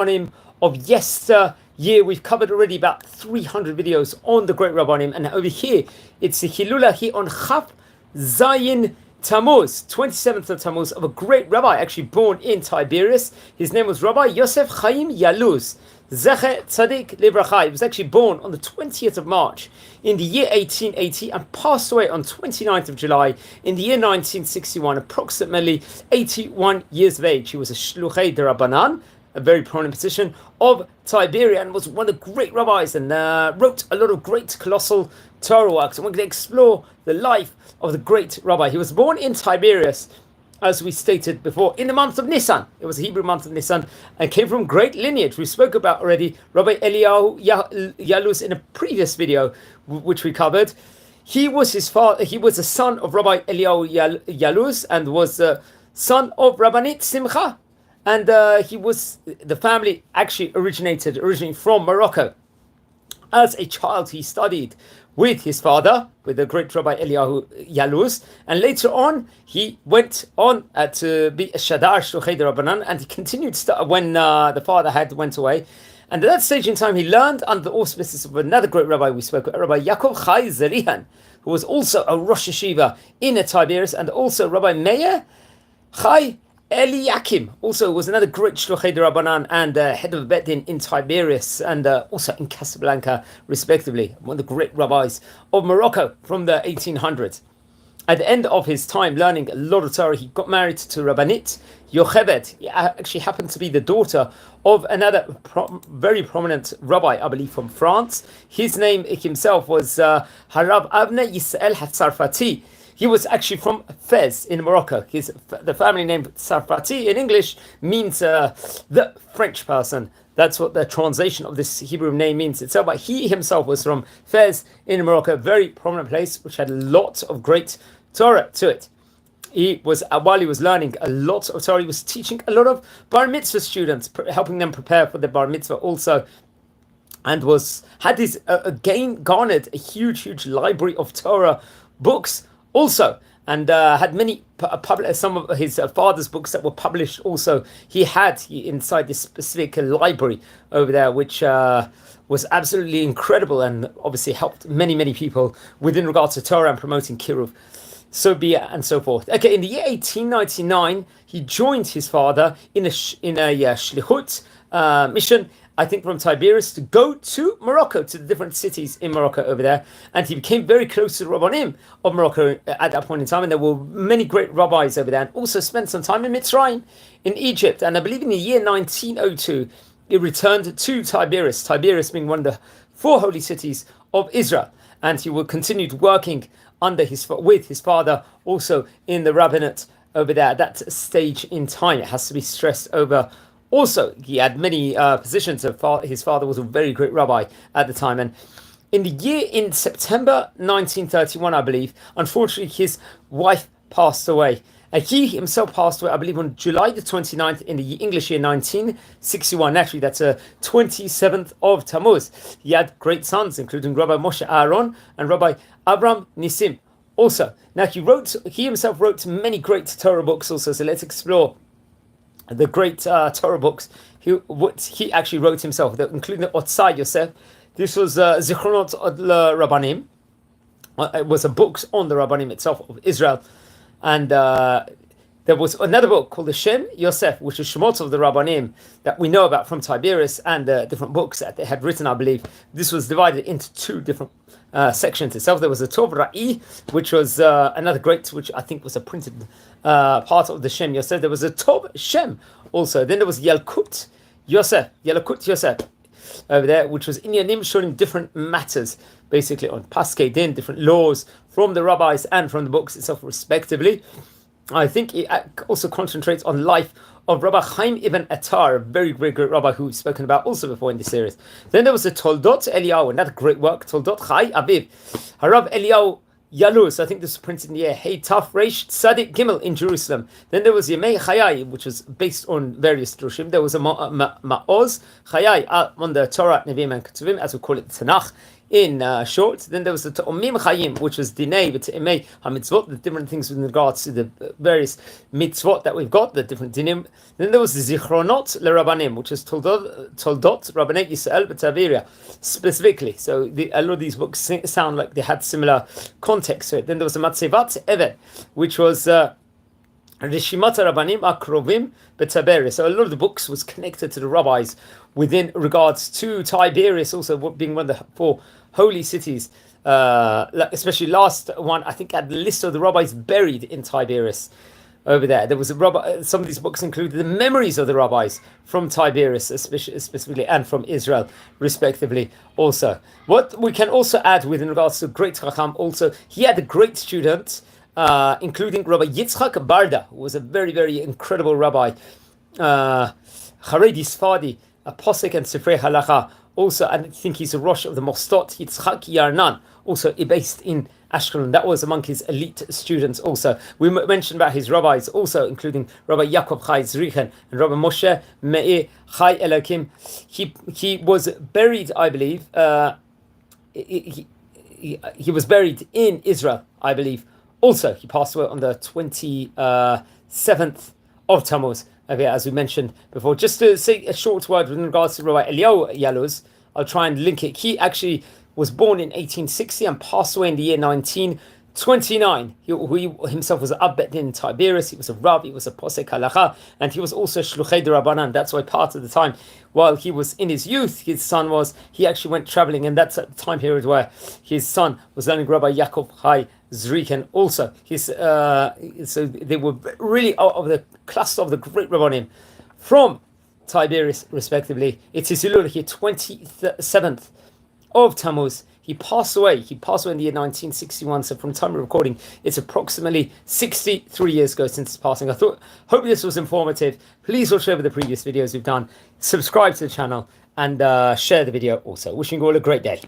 Rabbanim of yesteryear. We've covered already about 300 videos on the great Rabbanim, and over here it's the Hilula here on Chaf Zayin Tammuz, 27th of Tammuz, of a great rabbi actually born in Tiberias. His name was Rabbi Yosef Chaim Yaluz. Zecher Tzadik Libracha. He was actually born on the 20th of March in the year 1880 and passed away on 29th of July in the year 1961, approximately 81 years of age. He was a Shluchei de Rabbanan, a very prominent position of Tiberias, and was one of the great rabbis, and wrote a lot of great colossal Torah works. And we're going to explore the life of the great rabbi. He was born in Tiberias, as we stated before, in the month of Nisan. It was a Hebrew month of Nisan, and came from great lineage. We spoke about already Rabbi Yaluz in a previous video, which we covered. He was his father. He was the son of Rabbi Yaluz, and was the son of Rabbanit Simcha. And the family actually originating from Morocco. As a child, he studied with his father, with the great Rabbi Yaluz, and later on he went on to be a Shadar Shluchei de Rabbanan, and he continued when the father went away. And at that stage in time, he learned under the auspices of another great rabbi we spoke about, Rabbi Yaakov Chai Zerihan, who was also a Rosh Yeshiva in Tiberias, and also Rabbi Meir Chai Eliakim also was another great Shluchei de Rabbanan and head of Bet Din in Tiberias, and also in Casablanca, respectively. One of the great rabbis of Morocco from the 1800s. At the end of his time learning a lot of Torah, he got married to Rabbanit Yocheved. He actually happened to be the daughter of another very prominent rabbi, I believe, from France. His name himself was Harav Avne Yisrael HaTzarfati. He was actually from Fez in Morocco. The family name Sarfati in English means the French person. That's what the translation of this Hebrew name means itself. But he himself was from Fez in Morocco, a very prominent place which had a lot of great Torah to it. He was, while he was learning a lot of Torah, he was teaching a lot of bar mitzvah students, helping them prepare for the bar mitzvah also, and garnered a huge library of Torah books also, and had many some of his father's books that were published also. He had inside this specific library over there, which was absolutely incredible, and obviously helped many people within regards to Torah and promoting Kiruv, so be it, and so forth. Okay, in the year 1899, he joined his father in a shlichut mission, I think from Tiberias, to go to Morocco, to the different cities in Morocco over there. And he became very close to the Rabbanim of Morocco at that point in time. And there were many great rabbis over there, and also spent some time in Mitzrayim, in Egypt. And I believe in the year 1902, he returned to Tiberias, Tiberias being one of the 4 holy cities of Israel. And he continued working with his father also in the rabbinate over there at that stage in time. It has to be stressed over. Also, he had many positions. His father was a very great rabbi at the time. And in September 1931, I believe, unfortunately, his wife passed away. And he himself passed away, I believe, on July the 29th in the English year 1961. Actually, that's a 27th of Tammuz. He had great sons, including Rabbi Moshe Aaron and Rabbi Abram Nisim also. Now, he himself wrote many great Torah books also. So let's explore the great Torah books he actually wrote himself, including the Otzai Yosef. This was Zichronot Rabbanim. It was a book on the Rabbanim itself of Israel. And there was another book called the Shem Yosef, which is Shemot of the Rabbanim, that we know about from Tiberias, and different books that they had written, I believe. This was divided into 2 different sections itself. There was a Tov Ra'i, which was another great, which I think was a printed part of the Shem Yosef. There was a Tov Shem also. Then there was Yalkut Yosef over there, which was Inyanim, showing different matters, basically on Paskei Din, different laws from the rabbis and from the books itself, respectively. I think it also concentrates on life of Rabbi Chaim ibn Atar, a very great rabbi who we've spoken about also before in this series. Then there was the Toldot Eliyahu, another great work, Toldot Chai Aviv, Harav Eliyahu Yaluz. I think this was printed in the year Hey Taf Reish Tzadik Gimel in Jerusalem. Then there was Yemei Chayai, which was based on various drushim. There was a Ma'oz Chayai on the Torah, Nevi'im, and Ketuvim, as we call it, Tanakh, in short. Then there was the Ta'omim Chaim, which was Dinei, V'Te'emei HaMitzvot, the different things in regards to the various mitzvot that we've got, the different dinim. Then there was the Zichronot LeRabanim, which is Toldot Rabbanei Yisrael B'Tveria, specifically. So a lot of these books sound like they had similar context to it. Then there was the Matzevat Even, which was Rishimat Rabbanim Akrovim B'Tveria. So a lot of the books was connected to the rabbis within regards to Tiberias, also being one of the 4 holy cities, especially last one, I think, had the list of the rabbis buried in Tiberias over there. There was some of these books included the memories of the rabbis from Tiberias, specifically, and from Israel, respectively, also. What we can also add with in regards to great Chacham, also, he had a great student, including Rabbi Yitzchak Barda, who was a very, very incredible rabbi, Haredi Sfadi, a posek and Sifrei Halacha, also, and I think he's a Rosh of the Mostot, Yitzchak Yarnan, also based in Ashkelon. That was among his elite students also. We mentioned about his rabbis also, including Rabbi Yaakov Chai Zrichen and Rabbi Moshe Meir Chai Elakim. He was buried, I believe, he was buried in Israel, I believe. Also, he passed away on the 27th of Tammuz. Okay, as we mentioned before, just to say a short word with regards to Rabbi Eliyahu Yaluz, I'll try and link it. He actually was born in 1860 and passed away in the year 1929. He himself was an Abbed in Tiberias. He was a Rabbi, he was a Posek Halacha, and he was also Shluchei de Rabbanan. That's why part of the time, while he was in his youth, he actually went traveling, and that's at the time period where his son was learning Rabbi Yaakov Chai Zrichen also. So they were really out of the cluster of the great Rabbanim from Tiberias, respectively. It's his Yaluz here, 27th of Tammuz. He passed away in the year 1961. So from time of recording, it's approximately 63 years ago since his passing. Hope this was informative. Please watch over the previous videos we've done. Subscribe to the channel and share the video also. Wishing you all a great day.